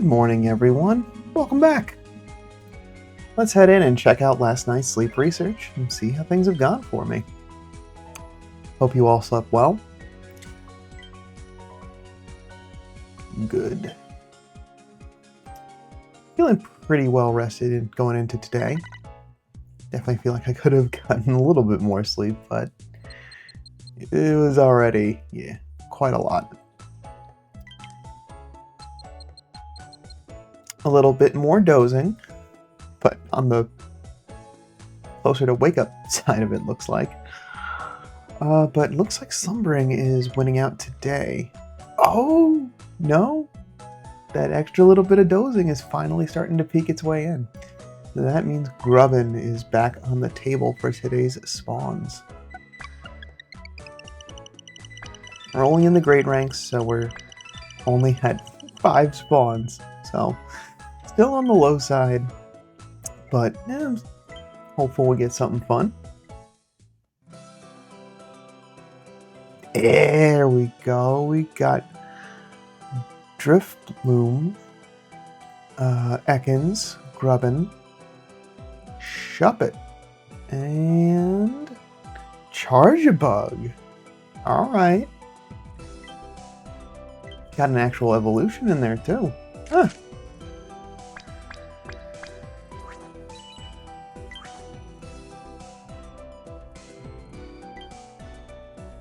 morning, everyone. Welcome back. Let's head in and check out last night's sleep research and see how things have gone for me. Hope you all slept well. Good. Feeling pretty well rested going into today. Definitely feel like I could have gotten a little bit more sleep, but it was already, quite a lot. A little bit more dozing, but on the closer to wake up side of it, looks like. But it looks like slumbering is winning out today. Oh, no. That extra little bit of dozing is finally starting to peek its way in. That means grubbin is back on the table for today's spawns. We're only in the grade ranks, so we're only at 5 spawns. So, still on the low side, but hopeful we get something fun. There we go. We got Driftloom, Ekans, Grubbin, Shuppet, and Chargebug. Alright. Got an actual evolution in there too. Huh.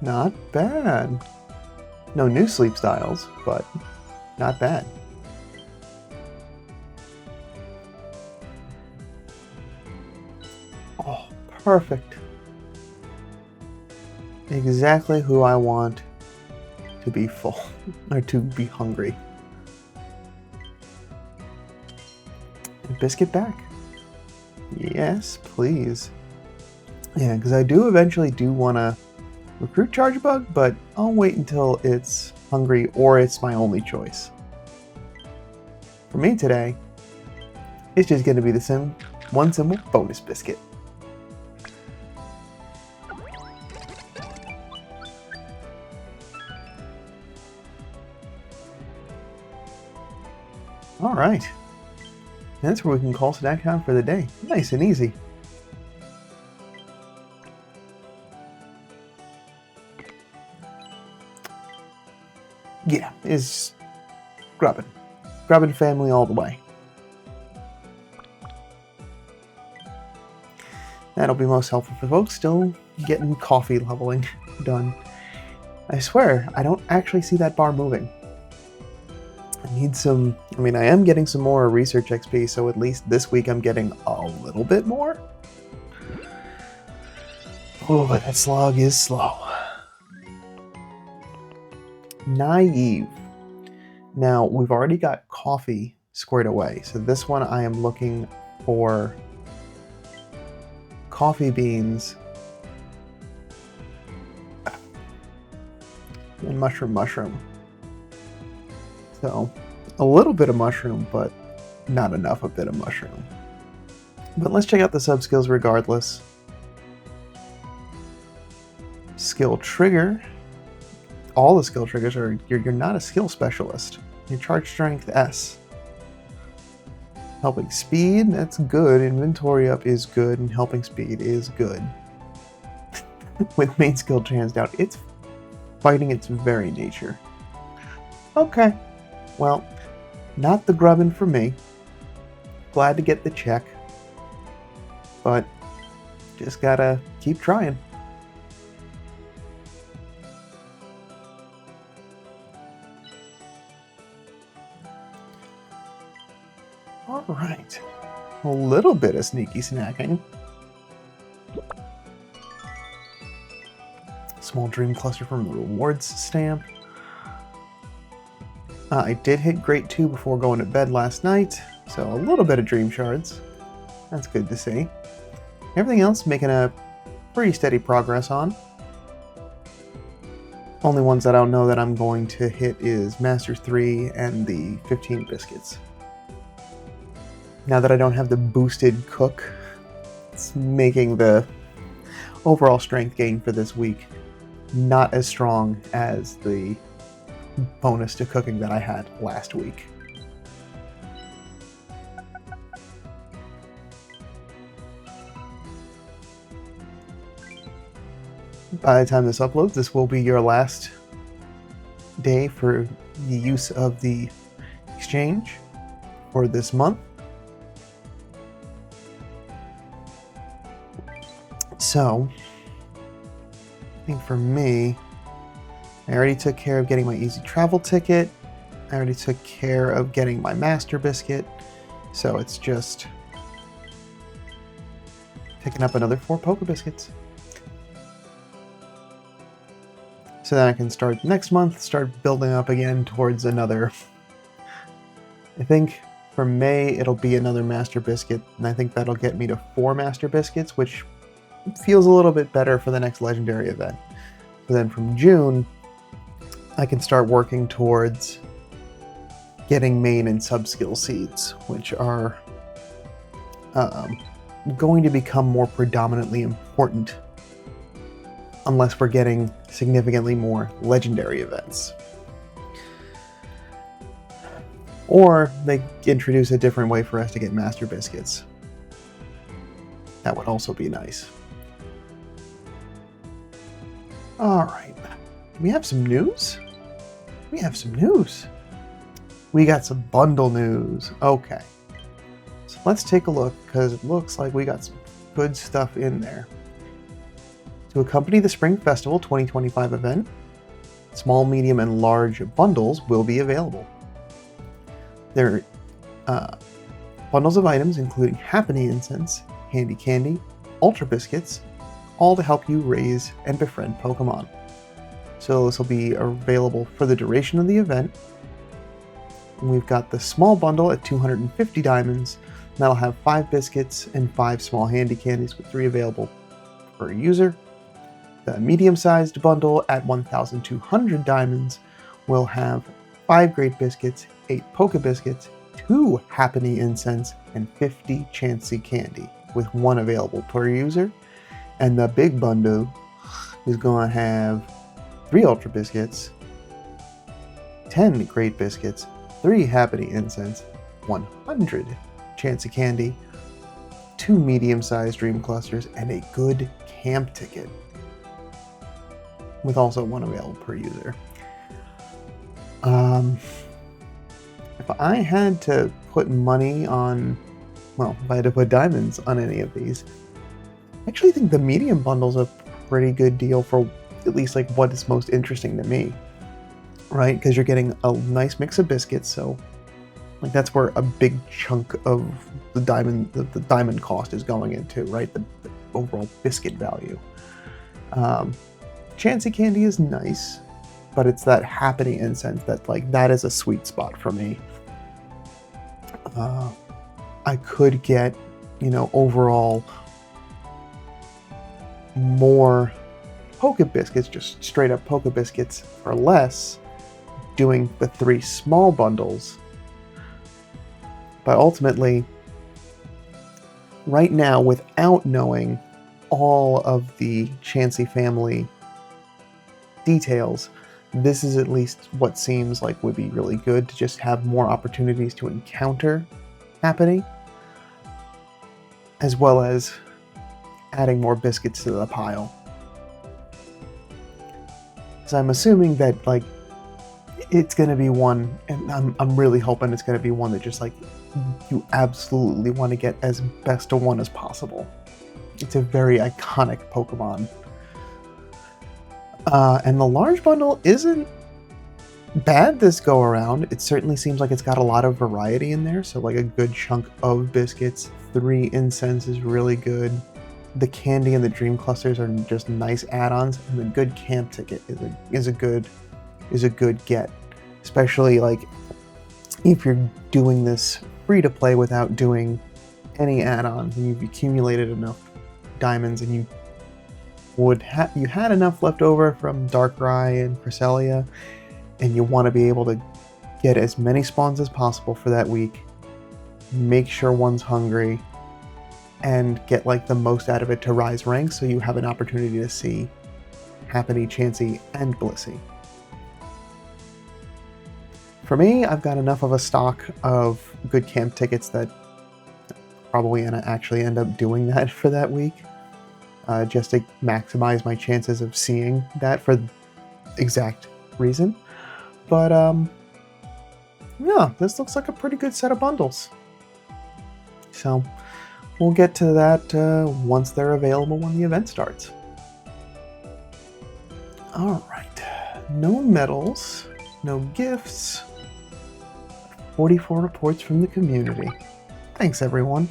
Not bad. No new sleep styles, but not bad. Oh, perfect. Exactly who I want to be full, or to be hungry. Biscuit back. Yes, please. Yeah, because I eventually do want to recruit Chargebug, but I'll wait until it's hungry or it's my only choice. For me today, it's just going to be the one simple bonus biscuit. Alright. That's where we can call snack time for the day. Nice and easy. Yeah, is Grubbin. Grubbin family all the way. That'll be most helpful for folks still getting coffee leveling done. I swear, I don't actually see that bar moving. I need some... I am getting some more research XP, so at least this week I'm getting a little bit more. Oh, but that slog is slow. Naive. Now, we've already got coffee squared away, so this one I am looking for coffee beans and mushroom. So, a little bit of mushroom, but not enough a bit of mushroom. But let's check out the sub-skills regardless. Skill trigger. All the skill triggers are, you're not a skill specialist. Your charge strength S. Helping speed, that's good. Inventory up is good, and helping speed is good. With main skill hands down, it's fighting its very nature. Okay, well, not the grubbin for me. Glad to get the check, but just gotta keep trying. Alright, a little bit of sneaky snacking. Small dream cluster from the rewards stamp. I did hit grade 2 before going to bed last night, so a little bit of dream shards. That's good to see. Everything else making a pretty steady progress on. Only ones that I don't know that I'm going to hit is Master 3 and the 15 biscuits. Now that I don't have the boosted cook, it's making the overall strength gain for this week not as strong as the bonus to cooking that I had last week. By the time this uploads, this will be your last day for the use of the exchange for this month. So, I think for me, I already took care of getting my easy travel ticket. I already took care of getting my master biscuit. So it's just picking up another 4 Poke Biscuits. So then I can start next month, start building up again towards another. I think for May, it'll be another Master Biscuit, and I think that'll get me to 4 Master Biscuits, which feels a little bit better for the next Legendary event. But then from June, I can start working towards getting main and sub-skill seeds, which are going to become more predominantly important unless we're getting significantly more legendary events. Or they introduce a different way for us to get master biscuits. That would also be nice. Alright, we have some news? We have some news. We got some bundle news. Okay. So let's take a look, because it looks like we got some good stuff in there. To accompany the Spring Festival 2025 event, small, medium, and large bundles will be available. There are bundles of items including Happening Incense, Handy Candy, Ultra Biscuits, all to help you raise and befriend Pokemon. So this will be available for the duration of the event. And we've got the small bundle at 250 diamonds. That'll have 5 biscuits and 5 small handy candies with 3 available per user. The medium-sized bundle at 1,200 diamonds will have 5 Great Biscuits, 8 Poke Biscuits, 2 Happening Incense, and 50 Chansey Candy, with 1 available per user. And the big bundle is going to have 3 Ultra Biscuits, 10 Great Biscuits, 3 Happening Incense, 100 Chansey Candy, 2 medium-sized Dream Clusters, and a good camp ticket, with also 1 available per user. If I had to put money on, well, if I had to put diamonds on any of these, I actually think the medium bundle's a pretty good deal for at least like what is most interesting to me, right? Because you're getting a nice mix of biscuits, so like that's where a big chunk of the diamond cost is going into, right? The overall biscuit value. Chansey Candy is nice, but it's that Happening Incense that is a sweet spot for me. I could get, overall more Poke Biscuits, just straight up Poke Biscuits for less, doing the 3 small bundles. But ultimately, right now, without knowing all of the Chansey family details, this is at least what seems like would be really good, to just have more opportunities to encounter Happening, as well as adding more biscuits to the pile. So I'm assuming that it's going to be one, and I'm really hoping it's going to be one that just you absolutely want to get as best a one as possible. It's a very iconic Pokemon. And the large bundle isn't bad this go around. It certainly seems like it's got a lot of variety in there. So a good chunk of biscuits, 3 incense is really good. The candy and the dream clusters are just nice add-ons, and the good camp ticket is a good get. Especially if you're doing this free to play without doing any add-ons, and you've accumulated enough diamonds, and you had enough left over from Darkrai and Cresselia, and you want to be able to get as many spawns as possible for that week, make sure one's hungry, and get the most out of it to rise ranks, so you have an opportunity to see Happiny, Chansey, and Blissey. For me, I've got enough of a stock of good camp tickets that probably gonna actually end up doing that for that week. just to maximize my chances of seeing that for the exact reason. But yeah, this looks like a pretty good set of bundles. So we'll get to that once they're available when the event starts. Alright, no medals, no gifts, 44 reports from the community. Thanks everyone.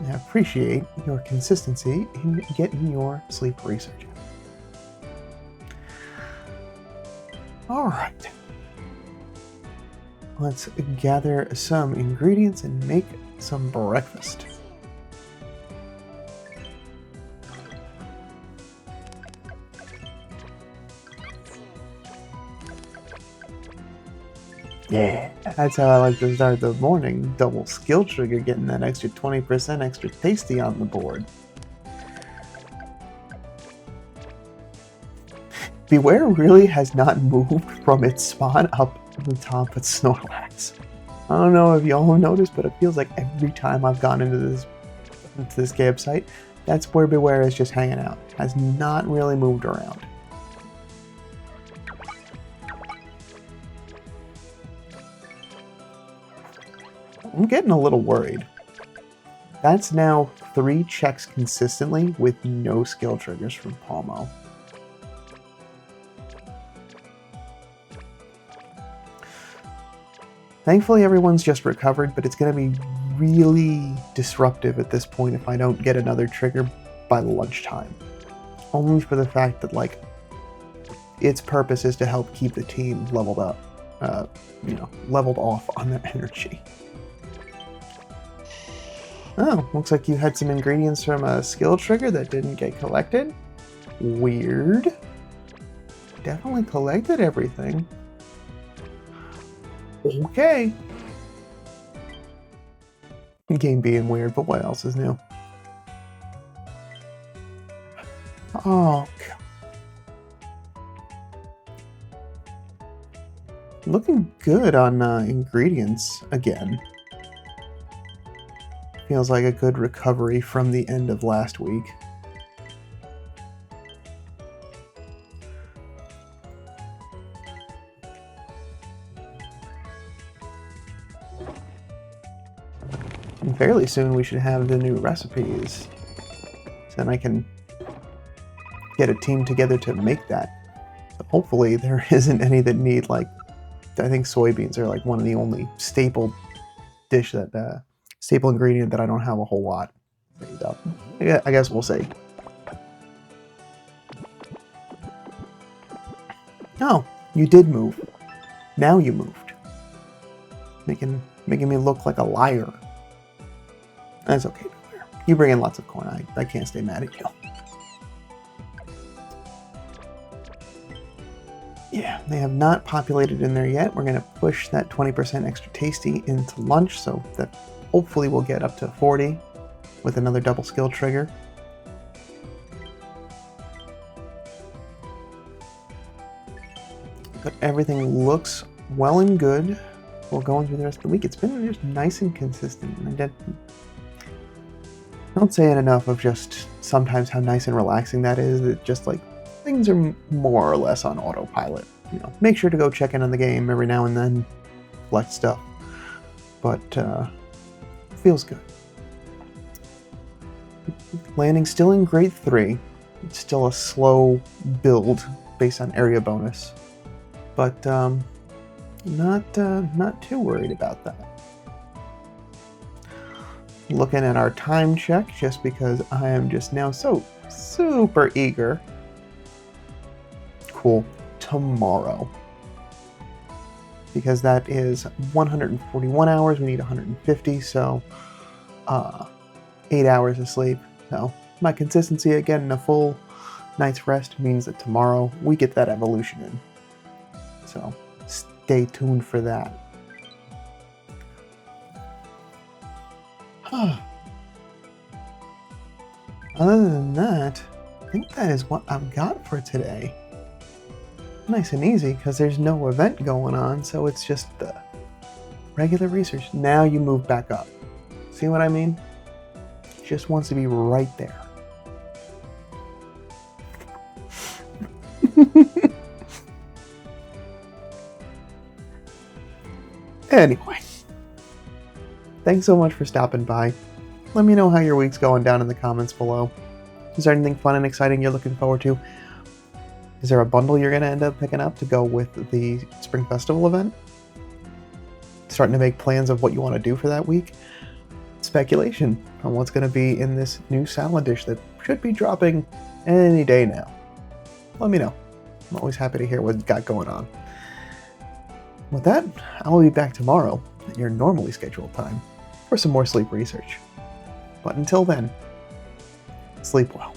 I appreciate your consistency in getting your sleep research. Alright. Let's gather some ingredients and make some breakfast. Yeah, that's how I like to start the morning. Double skill trigger, getting that extra 20% extra tasty on the board. Beware really has not moved from its spawn up the top of Snorlax. I don't know if y'all have noticed, but it feels like every time I've gone into this campsite, that's where Beware is just hanging out. Has not really moved around. I'm getting a little worried. That's now 3 checks consistently with no skill triggers from Palmo. Thankfully everyone's just recovered, but it's going to be really disruptive at this point if I don't get another trigger by lunchtime. Only for the fact that, like, its purpose is to help keep the team leveled up, leveled off on their energy. Oh, looks like you had some ingredients from a skill trigger that didn't get collected. Weird. Definitely collected everything. Okay. Game being weird, but what else is new? Oh, looking good on ingredients again. Feels like a good recovery from the end of last week. And fairly soon we should have the new recipes. So then I can get a team together to make that. So hopefully there isn't any that need, like, I think soybeans are like one of the only staple dish that staple ingredient that I don't have a whole lot. Yeah, I guess we'll see. Oh, you did move. Now you moved. Making me look like a liar. That's okay. You bring in lots of corn. I can't stay mad at you. Yeah, they have not populated in there yet. We're going to push that 20% extra tasty into lunch, so that hopefully we'll get up to 40 with another double skill trigger. But everything looks well and good. We're going through the rest of the week. It's been just nice and consistent. I don't say it enough of just sometimes how nice and relaxing that is. That just, like, things are more or less on autopilot. You know, make sure to go check in on the game every now and then, collect stuff. But feels good. Landing still in grade 3. It's still a slow build based on area bonus, but not too worried about that. Looking at our time check, just because I am just now so super eager. Cool. Tomorrow. Because that is 141 hours. We need 150, so 8 hours of sleep. So my consistency at getting a full night's rest means that tomorrow we get that evolution in. So stay tuned for that. Other than that, I think that is what I've got for today. Nice and easy, because there's no event going on, so it's just the regular research. Now you move back up. See what I mean? Just wants to be right there. Anyway, thanks so much for stopping by. Let me know how your week's going down in the comments below. Is there anything fun and exciting you're looking forward to? Is there a bundle you're going to end up picking up to go with the Spring Festival event? Starting to make plans of what you want to do for that week? Speculation on what's going to be in this new salad dish that should be dropping any day now. Let me know. I'm always happy to hear what you got going on. With that, I will be back tomorrow at your normally scheduled time for some more sleep research. But until then, sleep well.